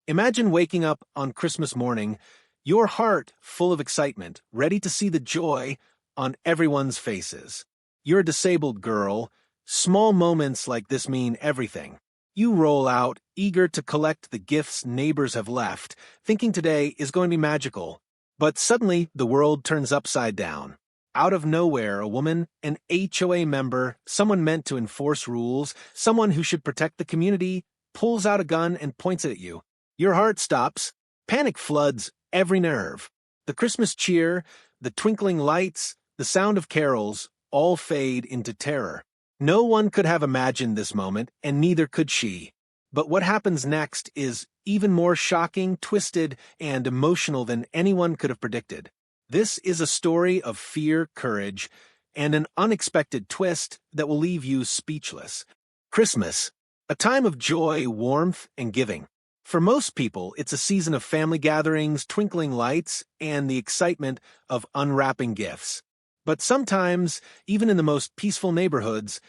Imagine waking up on Christmas morning, your heart full of excitement, ready to see the joy on everyone's faces. You're a disabled girl. Small moments like this mean everything. You roll out, eager to collect the gifts neighbors have left, thinking today is going to be magical. But suddenly, the world turns upside down. Out of nowhere, a woman, an HOA member, someone meant to enforce rules, someone who should protect the community, pulls out a gun and points it at you. Your heart stops. Panic floods every nerve. The Christmas cheer, the twinkling lights, the sound of carols all fade into terror. No one could have imagined this moment, and neither could she. But what happens next is even more shocking, twisted, and emotional than anyone could have predicted. This is a story of fear, courage, and an unexpected twist that will leave you speechless. Christmas, a time of joy, warmth, and giving. For most people, it's a season of family gatherings, twinkling lights, and the excitement of unwrapping gifts. But sometimes, even in the most peaceful neighborhoods,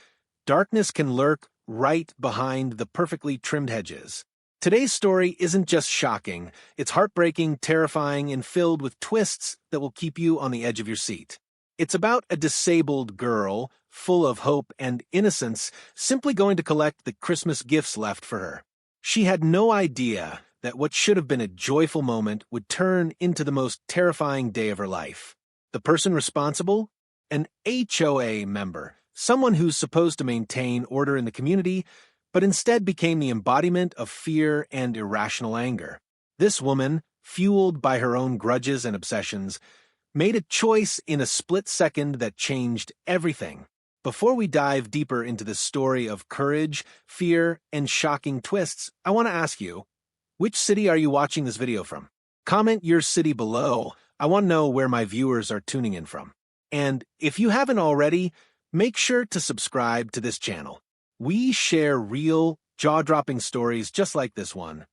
darkness can lurk right behind the perfectly trimmed hedges. Today's story isn't just shocking, it's heartbreaking, terrifying, and filled with twists that will keep you on the edge of your seat. It's about a disabled girl, full of hope and innocence, simply going to collect the Christmas gifts left for her. She had no idea that what should have been a joyful moment would turn into the most terrifying day of her life. The person responsible? An HOA member, someone who's supposed to maintain order in the community, but instead became the embodiment of fear and irrational anger. This woman, fueled by her own grudges and obsessions, made a choice in a split second that changed everything. Before we dive deeper into this story of courage, fear, and shocking twists, I want to ask you, which city are you watching this video from? Comment your city below. I want to know where my viewers are tuning in from. And if you haven't already, make sure to subscribe to this channel. We share real, jaw-dropping stories just like this one.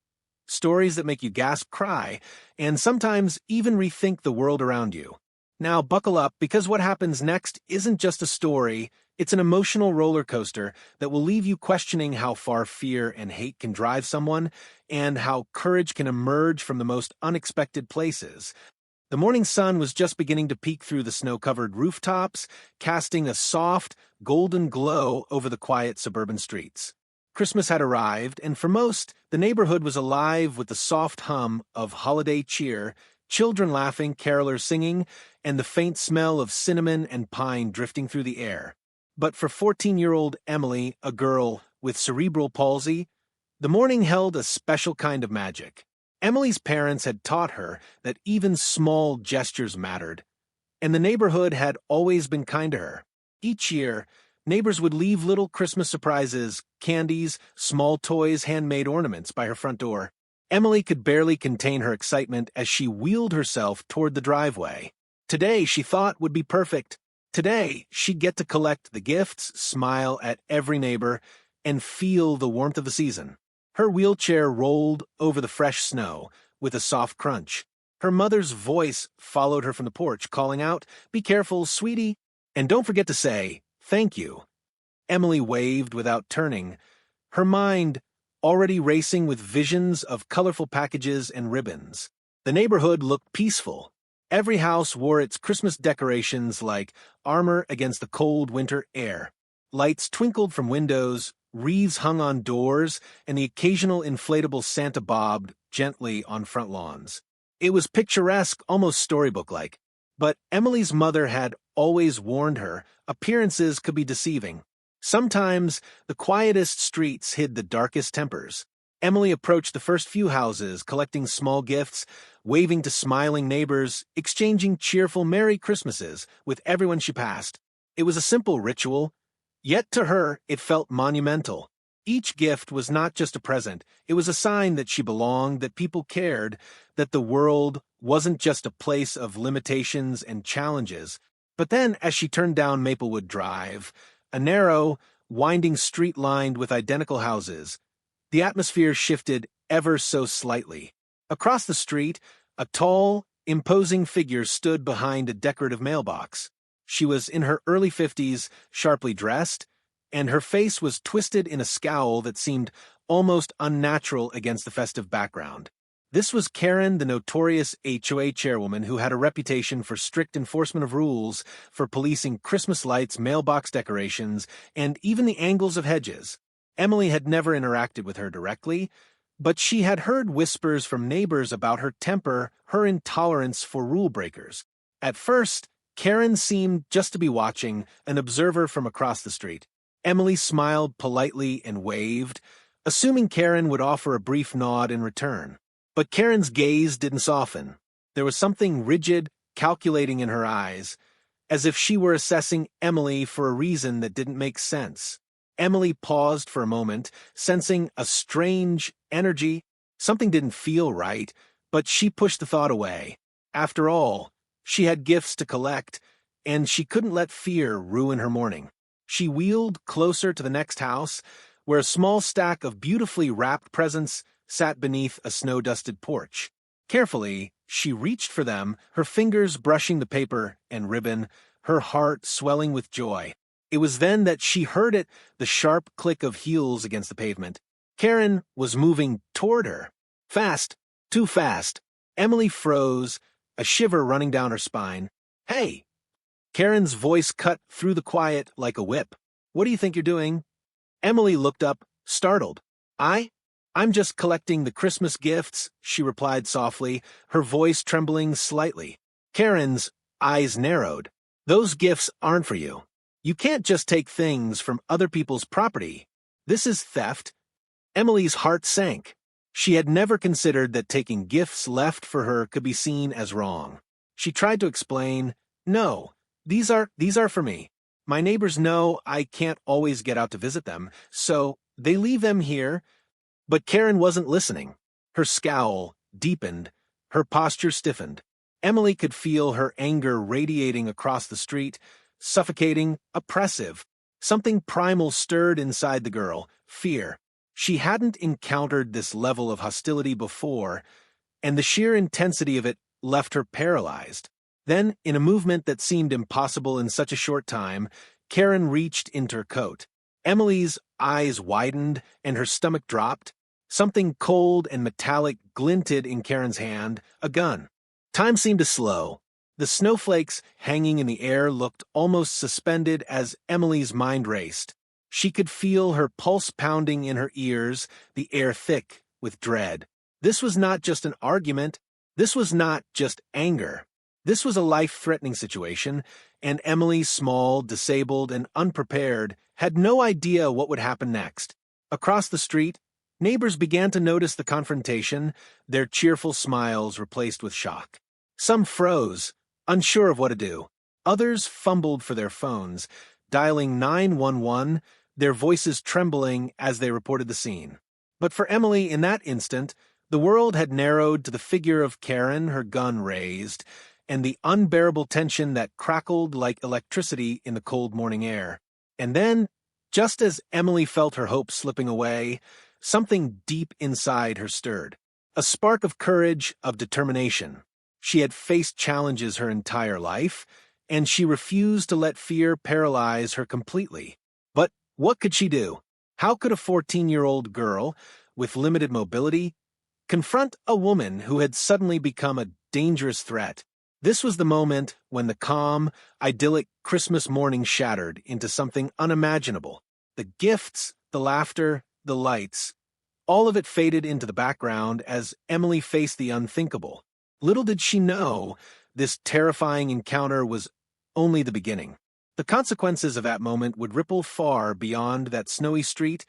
Stories that make you gasp, cry, and sometimes even rethink the world around you. Now buckle up, because what happens next isn't just a story, it's an emotional roller coaster that will leave you questioning how far fear and hate can drive someone, and how courage can emerge from the most unexpected places. The morning sun was just beginning to peek through the snow-covered rooftops, casting a soft, golden glow over the quiet suburban streets. Christmas had arrived, and for most, the neighborhood was alive with the soft hum of holiday cheer, children laughing, carolers singing, and the faint smell of cinnamon and pine drifting through the air. But for 14-year-old Emily, a girl with cerebral palsy, the morning held a special kind of magic. Emily's parents had taught her that even small gestures mattered, and the neighborhood had always been kind to her. Each year, neighbors would leave little Christmas surprises, candies, small toys, handmade ornaments by her front door. Emily could barely contain her excitement as she wheeled herself toward the driveway. Today, she thought, would be perfect. Today, she'd get to collect the gifts, smile at every neighbor, and feel the warmth of the season. Her wheelchair rolled over the fresh snow with a soft crunch. Her mother's voice followed her from the porch, calling out, "Be careful, sweetie, and don't forget to say, thank you." Emily waved without turning, her mind already racing with visions of colorful packages and ribbons. The neighborhood looked peaceful. Every house wore its Christmas decorations like armor against the cold winter air. Lights twinkled from windows, wreaths hung on doors, and the occasional inflatable Santa bobbed gently on front lawns. It was picturesque, almost storybook-like. But Emily's mother had always warned her appearances could be deceiving. Sometimes the quietest streets hid the darkest tempers. Emily approached the first few houses, collecting small gifts, waving to smiling neighbors, exchanging cheerful Merry Christmases with everyone she passed. It was a simple ritual, yet to her it felt monumental. Each gift was not just a present, it was a sign that she belonged, that people cared, that the world wasn't just a place of limitations and challenges. But then, as she turned down Maplewood Drive, a narrow, winding street lined with identical houses, the atmosphere shifted ever so slightly. Across the street, a tall, imposing figure stood behind a decorative mailbox. She was in her early 50s, sharply dressed, and her face was twisted in a scowl that seemed almost unnatural against the festive background. This was Karen, the notorious HOA chairwoman who had a reputation for strict enforcement of rules, for policing Christmas lights, mailbox decorations, and even the angles of hedges. Emily had never interacted with her directly, but she had heard whispers from neighbors about her temper, her intolerance for rule breakers. At first, Karen seemed just to be watching, an observer from across the street. Emily smiled politely and waved, assuming Karen would offer a brief nod in return. But Karen's gaze didn't soften. There was something rigid, calculating in her eyes, as if she were assessing Emily for a reason that didn't make sense. Emily paused for a moment, sensing a strange energy. Something didn't feel right, but she pushed the thought away. After all, she had gifts to collect, and she couldn't let fear ruin her morning. She wheeled closer to the next house, where a small stack of beautifully wrapped presents sat beneath a snow-dusted porch. Carefully, she reached for them, her fingers brushing the paper and ribbon, her heart swelling with joy. It was then that she heard it, the sharp click of heels against the pavement. Karen was moving toward her. Fast, too fast. Emily froze, a shiver running down her spine. "Hey!" Karen's voice cut through the quiet like a whip. "What do you think you're doing?" Emily looked up, startled. I'm just collecting the Christmas gifts," she replied softly, her voice trembling slightly. Karen's eyes narrowed. "Those gifts aren't for you. You can't just take things from other people's property. This is theft." Emily's heart sank. She had never considered that taking gifts left for her could be seen as wrong. She tried to explain, "No, these are for me. My neighbors know I can't always get out to visit them, so they leave them here." But Karen wasn't listening. Her scowl deepened, her posture stiffened. Emily could feel her anger radiating across the street, suffocating, oppressive. Something primal stirred inside the girl, fear. She hadn't encountered this level of hostility before, and the sheer intensity of it left her paralyzed. Then, in a movement that seemed impossible in such a short time, Karen reached into her coat. Emily's eyes widened and her stomach dropped. Something cold and metallic glinted in Karen's hand, a gun. Time seemed to slow. The snowflakes hanging in the air looked almost suspended as Emily's mind raced. She could feel her pulse pounding in her ears, the air thick with dread. This was not just an argument. This was not just anger. This was a life-threatening situation, and Emily, small, disabled, and unprepared, had no idea what would happen next. Across the street, neighbors began to notice the confrontation, their cheerful smiles replaced with shock. Some froze, unsure of what to do. Others fumbled for their phones, dialing 911, their voices trembling as they reported the scene. But for Emily, in that instant, the world had narrowed to the figure of Karen, her gun raised, and the unbearable tension that crackled like electricity in the cold morning air. And then, just as Emily felt her hope slipping away, something deep inside her stirred. A spark of courage, of determination. She had faced challenges her entire life, and she refused to let fear paralyze her completely. But what could she do? How could a 14-year-old girl, with limited mobility, confront a woman who had suddenly become a dangerous threat? This was the moment when the calm, idyllic Christmas morning shattered into something unimaginable. The gifts, the laughter, the lights, all of it faded into the background as Emily faced the unthinkable. Little did she know, this terrifying encounter was only the beginning. The consequences of that moment would ripple far beyond that snowy street,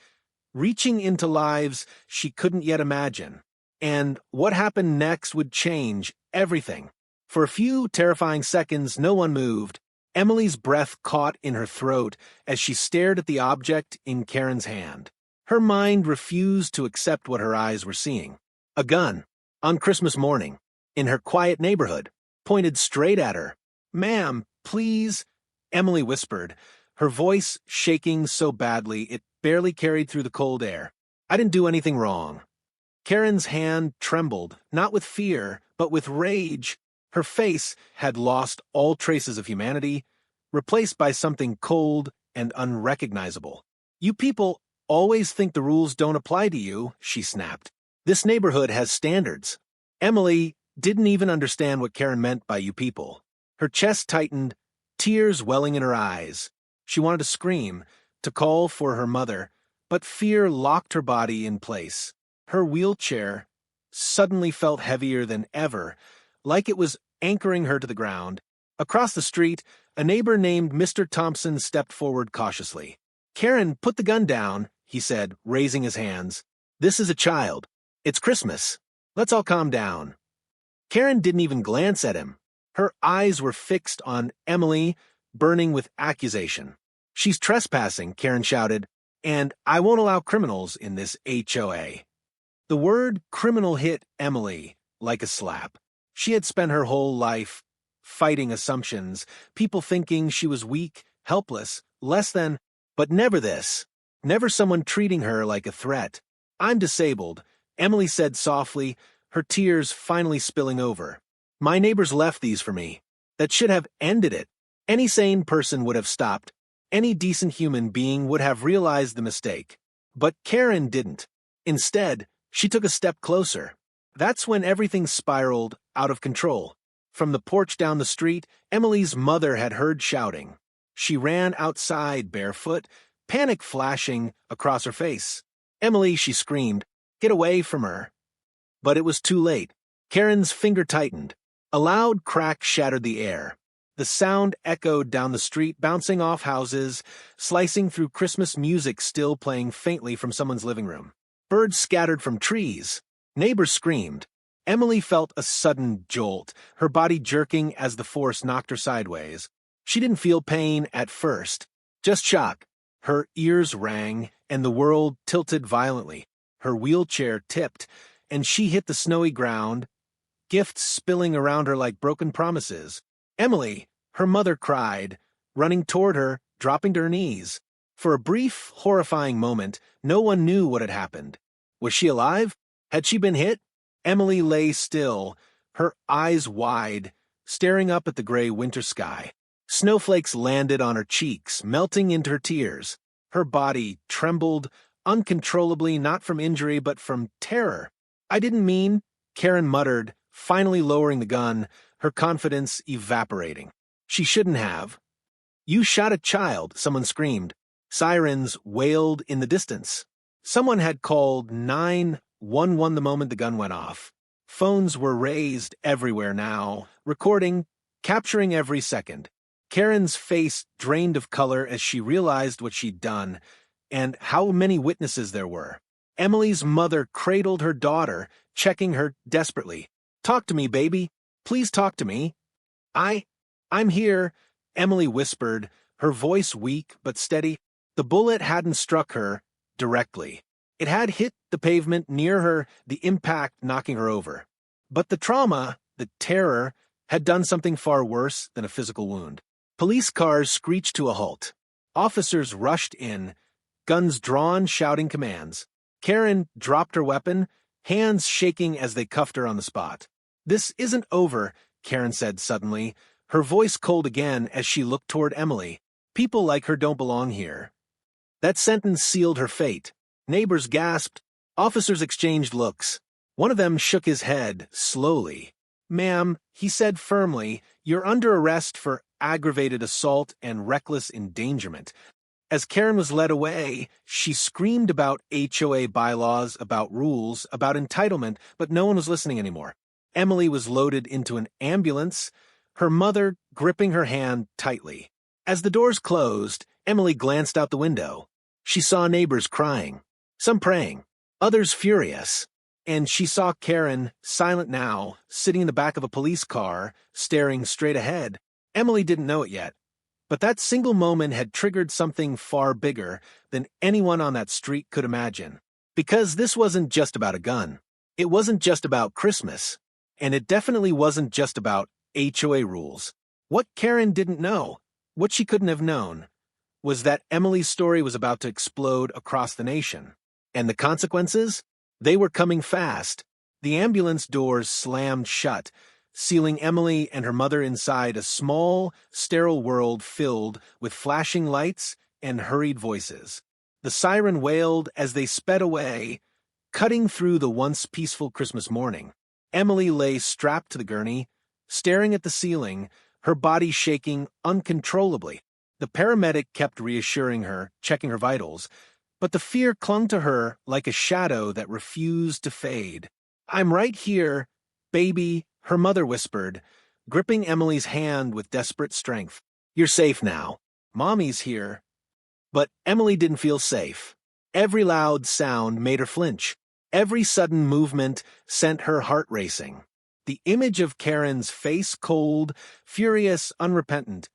reaching into lives she couldn't yet imagine. And what happened next would change everything. For a few terrifying seconds, no one moved. Emily's breath caught in her throat as she stared at the object in Karen's hand. Her mind refused to accept what her eyes were seeing. A gun, on Christmas morning, in her quiet neighborhood, pointed straight at her. "Ma'am, please," Emily whispered, her voice shaking so badly it barely carried through the cold air. "I didn't do anything wrong." Karen's hand trembled, not with fear, but with rage. Her face had lost all traces of humanity, replaced by something cold and unrecognizable. "You people always think the rules don't apply to you," she snapped. "This neighborhood has standards." Emily didn't even understand what Karen meant by "you people." Her chest tightened, tears welling in her eyes. She wanted to scream, to call for her mother, but fear locked her body in place. Her wheelchair suddenly felt heavier than ever, like it was anchoring her to the ground. Across the street, a neighbor named Mr. Thompson stepped forward cautiously. "Karen, put the gun down," he said, raising his hands. "This is a child. It's Christmas. Let's all calm down." Karen didn't even glance at him. Her eyes were fixed on Emily, burning with accusation. "She's trespassing," Karen shouted, "and I won't allow criminals in this HOA." The word criminal hit Emily like a slap. She had spent her whole life fighting assumptions, people thinking she was weak, helpless, less than, but never this. Never someone treating her like a threat. "I'm disabled," Emily said softly, her tears finally spilling over. "My neighbors left these for me. That should have ended it. Any sane person would have stopped. Any decent human being would have realized the mistake. But Karen didn't. Instead, she took a step closer. That's when everything spiraled out of control. From the porch down the street, Emily's mother had heard shouting. She ran outside barefoot, panic flashing across her face. "Emily," she screamed, "get away from her." But it was too late. Karen's finger tightened. A loud crack shattered the air. The sound echoed down the street, bouncing off houses, slicing through Christmas music still playing faintly from someone's living room. Birds scattered from trees. Neighbors screamed. Emily felt a sudden jolt, her body jerking as the force knocked her sideways. She didn't feel pain at first, just shock. Her ears rang, and the world tilted violently. Her wheelchair tipped, and she hit the snowy ground, gifts spilling around her like broken promises. "Emily," her mother cried, running toward her, dropping to her knees. For a brief, horrifying moment, no one knew what had happened. Was she alive? Had she been hit? Emily lay still, her eyes wide, staring up at the gray winter sky. Snowflakes landed on her cheeks, melting into her tears. Her body trembled uncontrollably, not from injury but from terror. "I didn't mean," Karen muttered, finally lowering the gun, her confidence evaporating. "She shouldn't have." "You shot a child," someone screamed. Sirens wailed in the distance. Someone had called 911 the moment the gun went off. Phones were raised everywhere now, recording, capturing every second. Karen's face drained of color as she realized what she'd done, and how many witnesses there were. Emily's mother cradled her daughter, checking her desperately. "Talk to me, baby. Please talk to me." I'm here," Emily whispered, her voice weak but steady. The bullet hadn't struck her directly. It had hit the pavement near her, the impact knocking her over. But the trauma, the terror, had done something far worse than a physical wound. Police cars screeched to a halt. Officers rushed in, guns drawn, shouting commands. Karen dropped her weapon, hands shaking as they cuffed her on the spot. "This isn't over," Karen said suddenly, her voice cold again as she looked toward Emily. "People like her don't belong here." That sentence sealed her fate. Neighbors gasped. Officers exchanged looks. One of them shook his head, slowly. "Ma'am," he said firmly, "you're under arrest for aggravated assault and reckless endangerment." As Karen was led away, she screamed about HOA bylaws, about rules, about entitlement, but no one was listening anymore. Emily was loaded into an ambulance, her mother gripping her hand tightly. As the doors closed, Emily glanced out the window. She saw neighbors crying, some praying, others furious. And she saw Karen, silent now, sitting in the back of a police car, staring straight ahead. Emily didn't know it yet, but that single moment had triggered something far bigger than anyone on that street could imagine. Because this wasn't just about a gun. It wasn't just about Christmas. And it definitely wasn't just about HOA rules. What Karen didn't know, what she couldn't have known, was that Emily's story was about to explode across the nation. And the consequences? They were coming fast. The ambulance doors slammed shut, sealing Emily and her mother inside a small, sterile world filled with flashing lights and hurried voices. The siren wailed as they sped away, cutting through the once peaceful Christmas morning. Emily lay strapped to the gurney, staring at the ceiling, her body shaking uncontrollably. The paramedic kept reassuring her, checking her vitals, but the fear clung to her like a shadow that refused to fade. "I'm right here, baby," her mother whispered, gripping Emily's hand with desperate strength. "You're safe now. Mommy's here." But Emily didn't feel safe. Every loud sound made her flinch. Every sudden movement sent her heart racing. The image of Karen's face, cold, furious, unrepentant,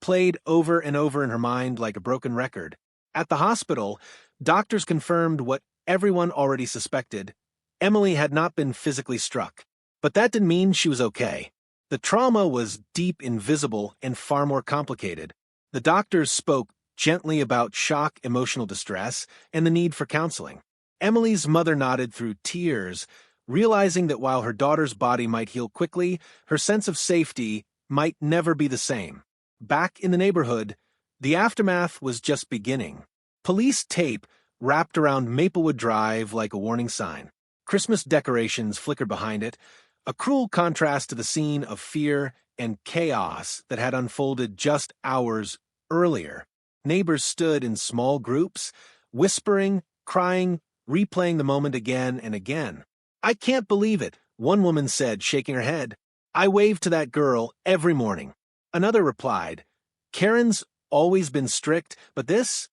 played over and over in her mind like a broken record. At the hospital, doctors confirmed what everyone already suspected. Emily had not been physically struck. But that didn't mean she was okay. The trauma was deep, invisible, and far more complicated. The doctors spoke gently about shock, emotional distress, and the need for counseling. Emily's mother nodded through tears, realizing that while her daughter's body might heal quickly, her sense of safety might never be the same. Back in the neighborhood, the aftermath was just beginning. Police tape wrapped around Maplewood Drive like a warning sign. Christmas decorations flickered behind it, a cruel contrast to the scene of fear and chaos that had unfolded just hours earlier. Neighbors stood in small groups, whispering, crying, replaying the moment again and again. "I can't believe it," one woman said, shaking her head. "I wave to that girl every morning." Another replied, "Karen's always been strict, but this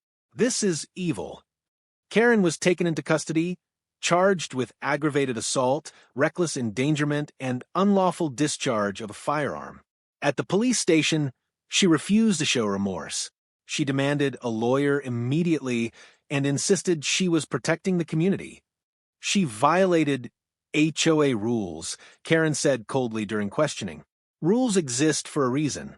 is evil." Karen was taken into custody, charged with aggravated assault, reckless endangerment, and unlawful discharge of a firearm. At the police station, she refused to show remorse. She demanded a lawyer immediately and insisted she was protecting the community. She violated HOA rules, Karen said coldly during questioning. "Rules exist for a reason."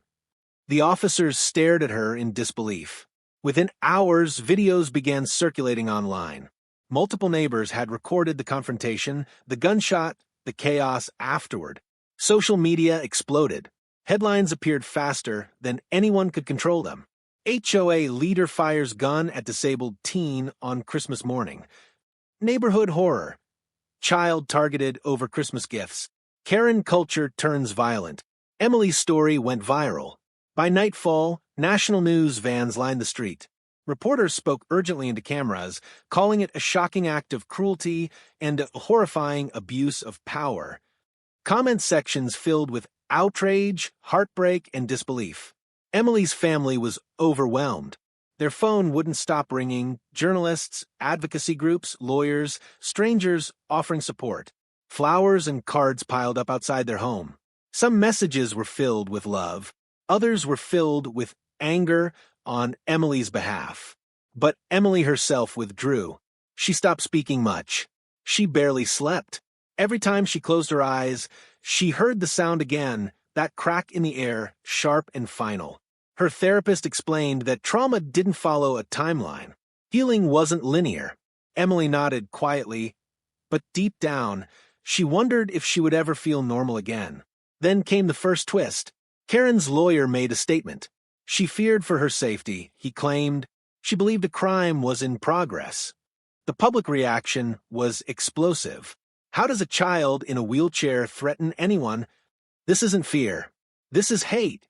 The officers stared at her in disbelief. Within hours, videos began circulating online. Multiple neighbors had recorded the confrontation, the gunshot, the chaos afterward. Social media exploded. Headlines appeared faster than anyone could control them. HOA leader fires gun at disabled teen on Christmas morning. Neighborhood horror. Child targeted over Christmas gifts. Karen culture turns violent. Emily's story went viral. By nightfall, national news vans lined the street. Reporters spoke urgently into cameras, calling it a shocking act of cruelty and a horrifying abuse of power. Comment sections filled with outrage, heartbreak, and disbelief. Emily's family was overwhelmed. Their phone wouldn't stop ringing, journalists, advocacy groups, lawyers, strangers offering support. Flowers and cards piled up outside their home. Some messages were filled with love. Others were filled with anger on Emily's behalf. But Emily herself withdrew. She stopped speaking much. She barely slept. Every time she closed her eyes, she heard the sound again, that crack in the air, sharp and final. Her therapist explained that trauma didn't follow a timeline. Healing wasn't linear. Emily nodded quietly, but deep down, she wondered if she would ever feel normal again. Then came the first twist. Karen's lawyer made a statement. She feared for her safety, he claimed. She believed a crime was in progress. The public reaction was explosive. How does a child in a wheelchair threaten anyone? This isn't fear. This is hate.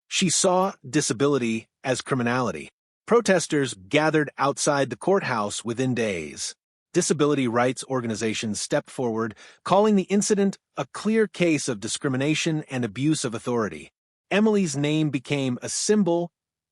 She saw disability as criminality. Protesters gathered outside the courthouse within days. Disability rights organizations stepped forward, calling the incident a clear case of discrimination and abuse of authority. Emily's name became a symbol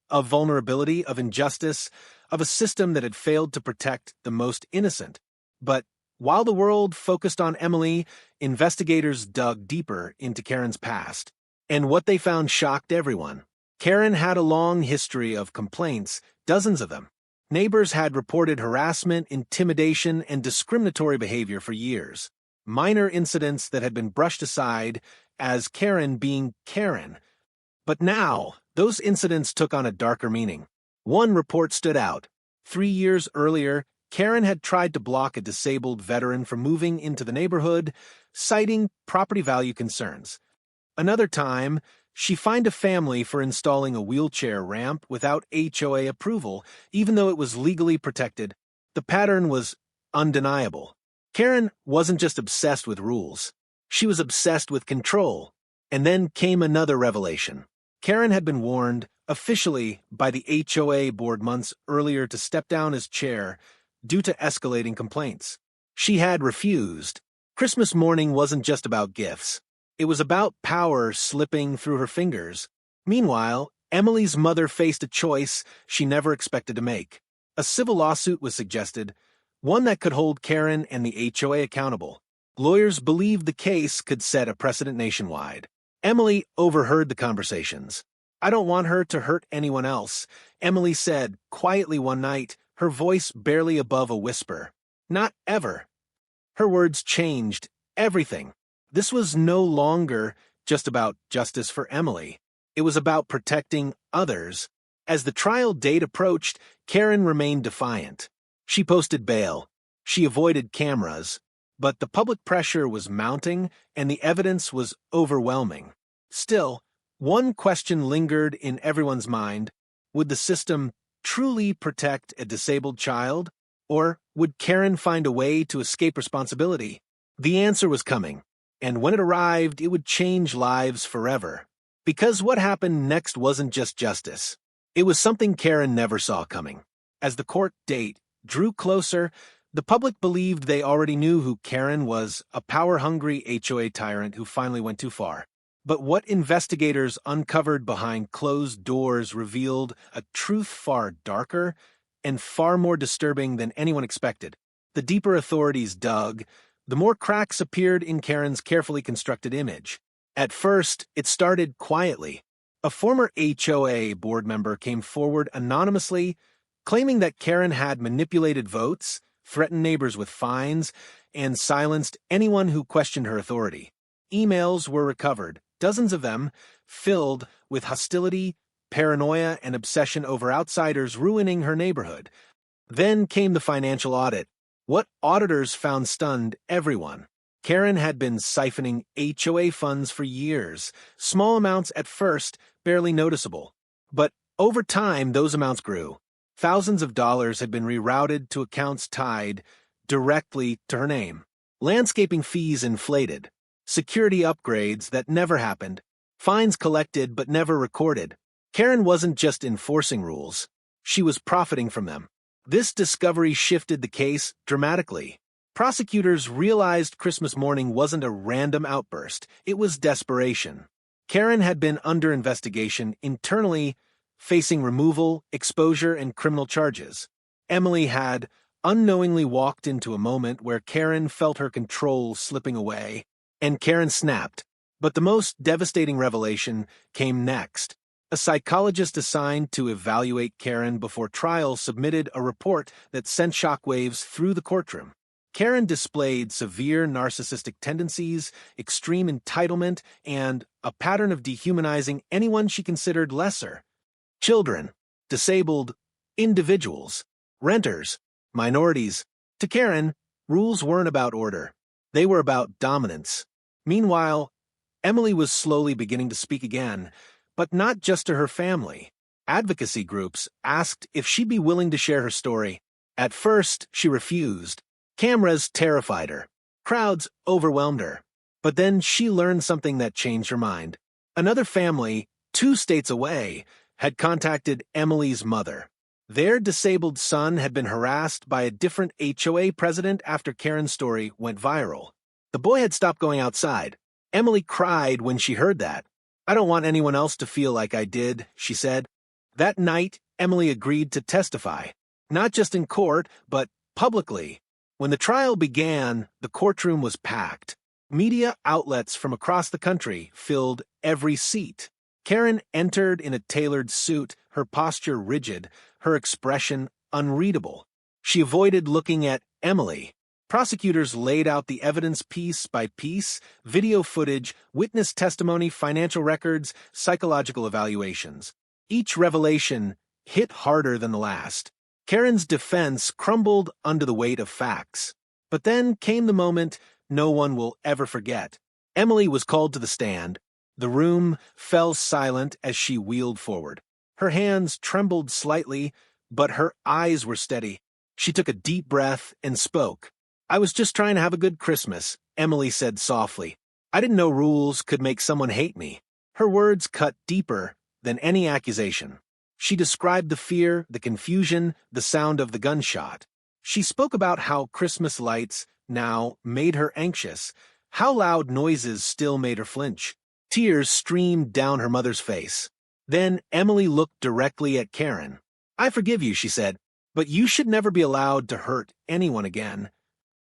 of vulnerability, of injustice, of a system that had failed to protect the most innocent. But while the world focused on Emily, investigators dug deeper into Karen's past. And what they found shocked everyone. Karen had a long history of complaints, dozens of them. Neighbors had reported harassment, intimidation, and discriminatory behavior for years. Minor incidents that had been brushed aside as Karen being Karen. But now, those incidents took on a darker meaning. One report stood out. 3 years earlier, Karen had tried to block a disabled veteran from moving into the neighborhood, citing property value concerns. Another time, She fined a family for installing a wheelchair ramp without HOA approval, even though it was legally protected. The pattern was undeniable. Karen wasn't just obsessed with rules. She was obsessed with control. And then came another revelation. Karen had been warned, officially, by the HOA board months earlier to step down as chair due to escalating complaints. She had refused. Christmas morning wasn't just about gifts. It was about power slipping through her fingers. Meanwhile, Emily's mother faced a choice she never expected to make. A civil lawsuit was suggested, one that could hold Karen and the HOA accountable. Lawyers believed the case could set a precedent nationwide. Emily overheard the conversations. "I don't want her to hurt anyone else," Emily said quietly one night, her voice barely above a whisper. "Not ever." Her words changed everything. This was no longer just about justice for Emily. It was about protecting others. As the trial date approached, Karen remained defiant. She posted bail. She avoided cameras. But the public pressure was mounting, and the evidence was overwhelming. Still, one question lingered in everyone's mind. Would the system truly protect a disabled child? Or would Karen find a way to escape responsibility? The answer was coming, and when it arrived, it would change lives forever. Because what happened next wasn't just justice. It was something Karen never saw coming. As the court date drew closer, the public believed they already knew who Karen was, a power-hungry HOA tyrant who finally went too far. But what investigators uncovered behind closed doors revealed a truth far darker and far more disturbing than anyone expected. The deeper authorities dug, the more cracks appeared in Karen's carefully constructed image. At first, it started quietly. A former HOA board member came forward anonymously, claiming that Karen had manipulated votes, threatened neighbors with fines, and silenced anyone who questioned her authority. Emails were recovered, dozens of them, filled with hostility, paranoia, and obsession over outsiders ruining her neighborhood. Then came the financial audit. What auditors found stunned everyone. Karen had been siphoning HOA funds for years, small amounts at first, barely noticeable. But over time, those amounts grew. Thousands of dollars had been rerouted to accounts tied directly to her name. Landscaping fees inflated. Security upgrades that never happened. Fines collected but never recorded. Karen wasn't just enforcing rules. She was profiting from them. This discovery shifted the case dramatically. Prosecutors realized Christmas morning wasn't a random outburst. It was desperation. Karen had been under investigation internally, facing removal, exposure, and criminal charges. Emily had unknowingly walked into a moment where Karen felt her control slipping away, and Karen snapped. But the most devastating revelation came next. A psychologist assigned to evaluate Karen before trial submitted a report that sent shockwaves through the courtroom. Karen displayed severe narcissistic tendencies, extreme entitlement, and a pattern of dehumanizing anyone she considered lesser. Children, disabled, individuals, renters, minorities. To Karen, rules weren't about order. They were about dominance. Meanwhile, Emily was slowly beginning to speak again, but not just to her family. Advocacy groups asked if she'd be willing to share her story. At first, she refused. Cameras terrified her. Crowds overwhelmed her. But then she learned something that changed her mind. Another family, 2 states away, had contacted Emily's mother. Their disabled son had been harassed by a different HOA president after Karen's story went viral. The boy had stopped going outside. Emily cried when she heard that. "I don't want anyone else to feel like I did," she said. That night, Emily agreed to testify, not just in court, but publicly. When the trial began, the courtroom was packed. Media outlets from across the country filled every seat. Karen entered in a tailored suit, her posture rigid, her expression unreadable. She avoided looking at Emily. Prosecutors laid out the evidence piece by piece: video footage, witness testimony, financial records, psychological evaluations. Each revelation hit harder than the last. Karen's defense crumbled under the weight of facts. But then came the moment no one will ever forget. Emily was called to the stand. The room fell silent as she wheeled forward. Her hands trembled slightly, but her eyes were steady. She took a deep breath and spoke. "I was just trying to have a good Christmas," Emily said softly. "I didn't know rules could make someone hate me." Her words cut deeper than any accusation. She described the fear, the confusion, the sound of the gunshot. She spoke about how Christmas lights now made her anxious, how loud noises still made her flinch. Tears streamed down her mother's face. Then Emily looked directly at Karen. "I forgive you," she said, "but you should never be allowed to hurt anyone again."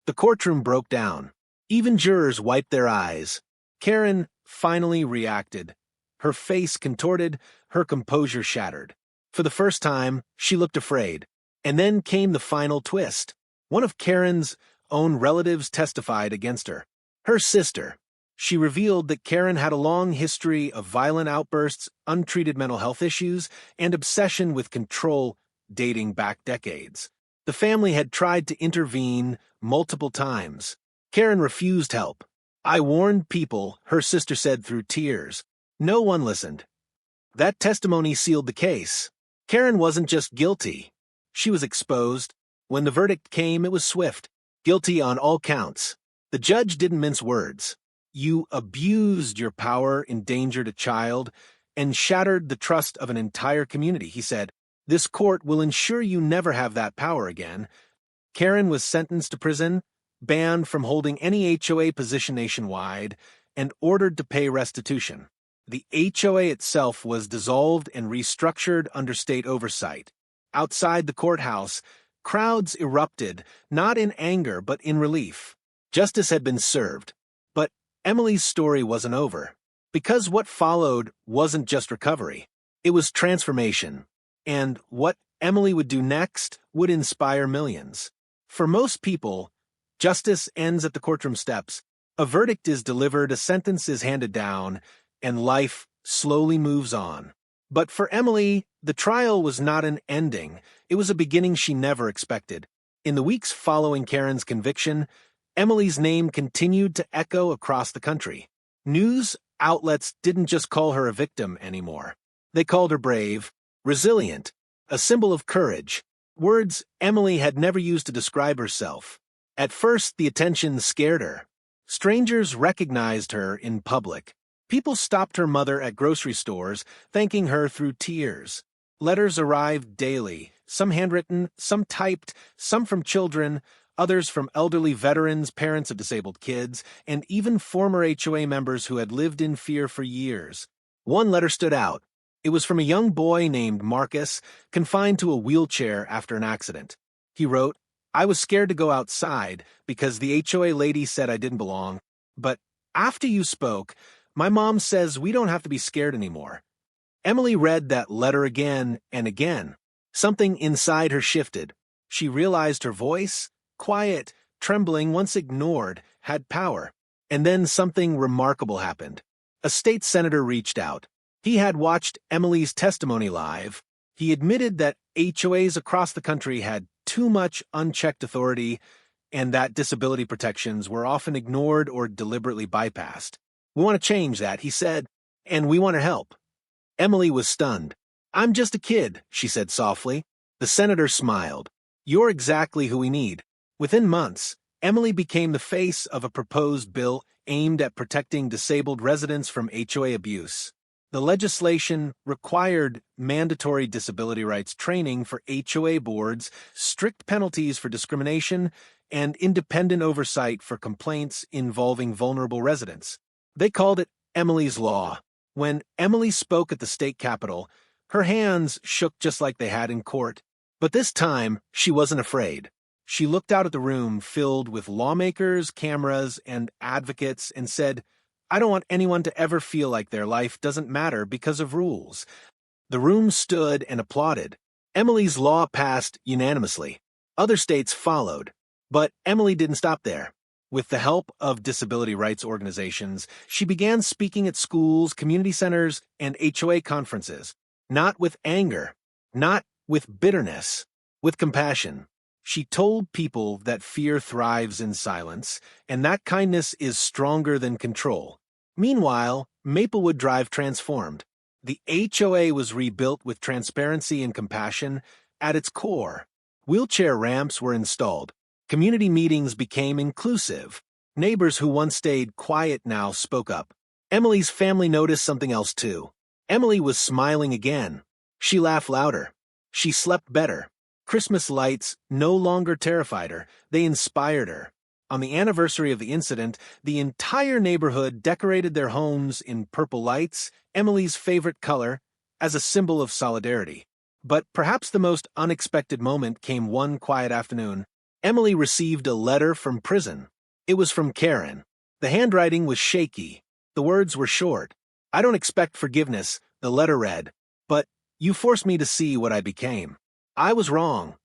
The courtroom broke down. Even jurors wiped their eyes. Karen finally reacted. Her face contorted, her composure shattered. For the first time, she looked afraid. And then came the final twist. One of Karen's own relatives testified against her. Her sister. She revealed that Karen had a long history of violent outbursts, untreated mental health issues, and obsession with control dating back decades. The family had tried to intervene multiple times. Karen refused help. "I warned people," her sister said through tears. No one listened. That testimony sealed the case. Karen wasn't just guilty. She was exposed. When the verdict came, it was swift. Guilty on all counts. The judge didn't mince words. "You abused your power, endangered a child, and shattered the trust of an entire community," he said. "This court will ensure you never have that power again." Karen was sentenced to prison, banned from holding any HOA position nationwide, and ordered to pay restitution. The HOA itself was dissolved and restructured under state oversight. Outside the courthouse, crowds erupted, not in anger but in relief. Justice had been served. But Emily's story wasn't over. Because what followed wasn't just recovery. It was transformation. And what Emily would do next would inspire millions. For most people, justice ends at the courtroom steps. A verdict is delivered, a sentence is handed down, and life slowly moves on. But for Emily, the trial was not an ending. It was a beginning she never expected. In the weeks following Karen's conviction, Emily's name continued to echo across the country. News outlets didn't just call her a victim anymore. They called her brave, resilient, a symbol of courage, words Emily had never used to describe herself. At first, the attention scared her. Strangers recognized her in public. People stopped her mother at grocery stores, thanking her through tears. Letters arrived daily, some handwritten, some typed, some from children, others from elderly veterans, parents of disabled kids, and even former HOA members who had lived in fear for years. One letter stood out. It was from a young boy named Marcus, confined to a wheelchair after an accident. He wrote, "I was scared to go outside because the HOA lady said I didn't belong. But after you spoke, my mom says we don't have to be scared anymore." Emily read that letter again and again. Something inside her shifted. She realized her voice, quiet, trembling, once ignored, had power. And then something remarkable happened. A state senator reached out. He had watched Emily's testimony live. He admitted that HOAs across the country had too much unchecked authority and that disability protections were often ignored or deliberately bypassed. "We want to change that," he said, "and we want to help." Emily was stunned. "I'm just a kid," she said softly. The senator smiled. "You're exactly who we need." Within months, Emily became the face of a proposed bill aimed at protecting disabled residents from HOA abuse. The legislation required mandatory disability rights training for HOA boards, strict penalties for discrimination, and independent oversight for complaints involving vulnerable residents. They called it Emily's Law. When Emily spoke at the state capitol, her hands shook just like they had in court. But this time, she wasn't afraid. She looked out at the room filled with lawmakers, cameras, and advocates and said, "I don't want anyone to ever feel like their life doesn't matter because of rules." The room stood and applauded. Emily's law passed unanimously. Other states followed. But Emily didn't stop there. With the help of disability rights organizations, she began speaking at schools, community centers, and HOA conferences. Not with anger, not with bitterness, with compassion. She told people that fear thrives in silence, and that kindness is stronger than control. Meanwhile, Maplewood Drive transformed. The HOA was rebuilt with transparency and compassion at its core. Wheelchair ramps were installed. Community meetings became inclusive. Neighbors who once stayed quiet now spoke up. Emily's family noticed something else too. Emily was smiling again. She laughed louder. She slept better. Christmas lights no longer terrified her, they inspired her. On the anniversary of the incident, the entire neighborhood decorated their homes in purple lights, Emily's favorite color, as a symbol of solidarity. But perhaps the most unexpected moment came one quiet afternoon. Emily received a letter from prison. It was from Karen. The handwriting was shaky. The words were short. "I don't expect forgiveness," the letter read, "but you forced me to see what I became. I was wrong."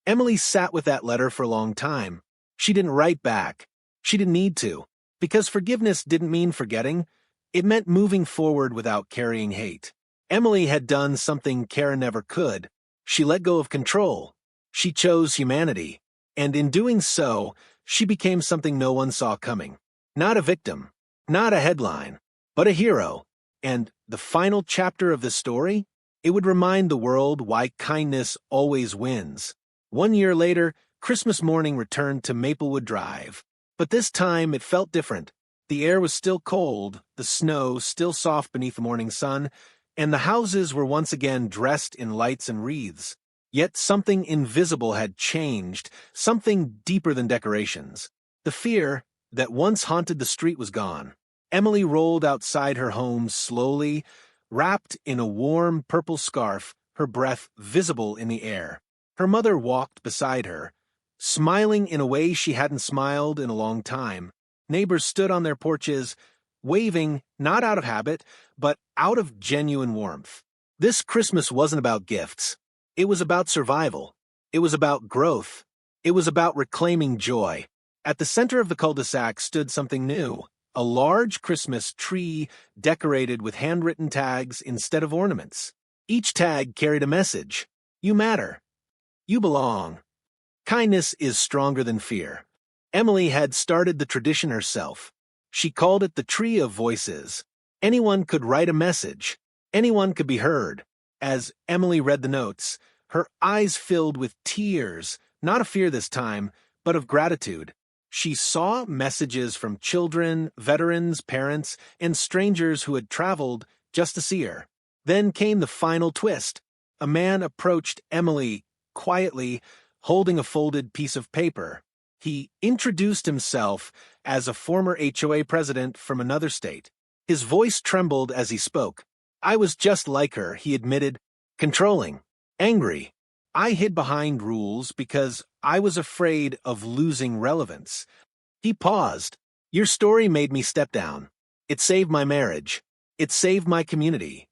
Emily sat with that letter for a long time. She didn't write back. She didn't need to, because forgiveness didn't mean forgetting. It meant moving forward without carrying hate. Emily had done something Karen never could. She let go of control. She chose humanity. And in doing so, she became something no one saw coming. Not a victim, not a headline, but a hero. And the final chapter of the story? It would remind the world why kindness always wins. 1 year later, Christmas morning returned to Maplewood Drive. But this time it felt different. The air was still cold, the snow still soft beneath the morning sun, and the houses were once again dressed in lights and wreaths. Yet something invisible had changed, something deeper than decorations. The fear that once haunted the street was gone. Emily rolled outside her home slowly, wrapped in a warm purple scarf, her breath visible in the air. Her mother walked beside her, smiling in a way she hadn't smiled in a long time. Neighbors stood on their porches, waving not out of habit, but out of genuine warmth. This Christmas wasn't about gifts. It was about survival. It was about growth. It was about reclaiming joy. At the center of the cul-de-sac stood something new, a large Christmas tree decorated with handwritten tags instead of ornaments. Each tag carried a message. You matter. You belong. Kindness is stronger than fear. Emily had started the tradition herself. She called it the Tree of Voices. Anyone could write a message. Anyone could be heard. As Emily read the notes, her eyes filled with tears, not of fear this time, but of gratitude. She saw messages from children, veterans, parents, and strangers who had traveled just to see her. Then came the final twist. A man approached Emily quietly, holding a folded piece of paper. He introduced himself as a former HOA president from another state. His voice trembled as he spoke. "I was just like her," he admitted, "controlling, angry. I hid behind rules because I was afraid of losing relevance." He paused. "Your story made me step down. It saved my marriage. It saved my community."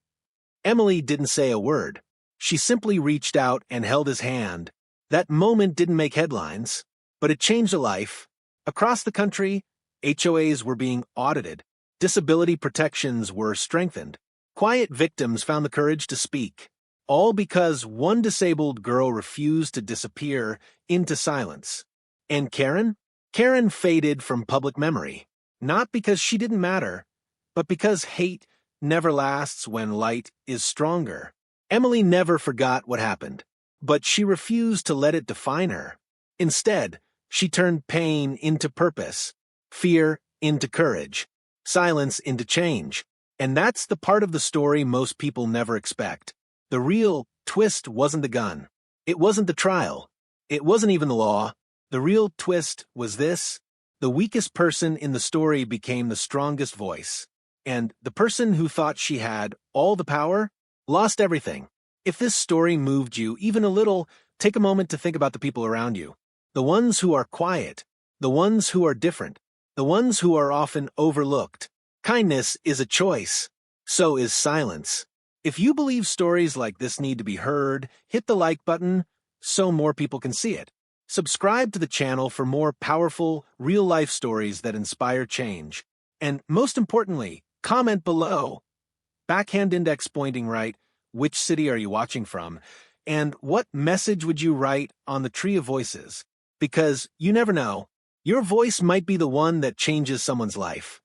Emily didn't say a word. She simply reached out and held his hand. That moment didn't make headlines, but it changed a life. Across the country, HOAs were being audited. Disability protections were strengthened. Quiet victims found the courage to speak. All because one disabled girl refused to disappear into silence. And Karen? Karen faded from public memory. Not because she didn't matter, but because hate never lasts when light is stronger. Emily never forgot what happened, but she refused to let it define her. Instead, she turned pain into purpose, fear into courage, silence into change. And that's the part of the story most people never expect. The real twist wasn't the gun. It wasn't the trial. It wasn't even the law. The real twist was this: the weakest person in the story became the strongest voice. And the person who thought she had all the power lost everything. If this story moved you even a little, take a moment to think about the people around you. The ones who are quiet, the ones who are different, the ones who are often overlooked. Kindness is a choice. So is silence. If you believe stories like this need to be heard, hit the like button so more people can see it. Subscribe to the channel for more powerful, real-life stories that inspire change. And most importantly, comment below. Backhand index pointing right. Which city are you watching from? And what message would you write on the Tree of Voices? Because you never know. Your voice might be the one that changes someone's life.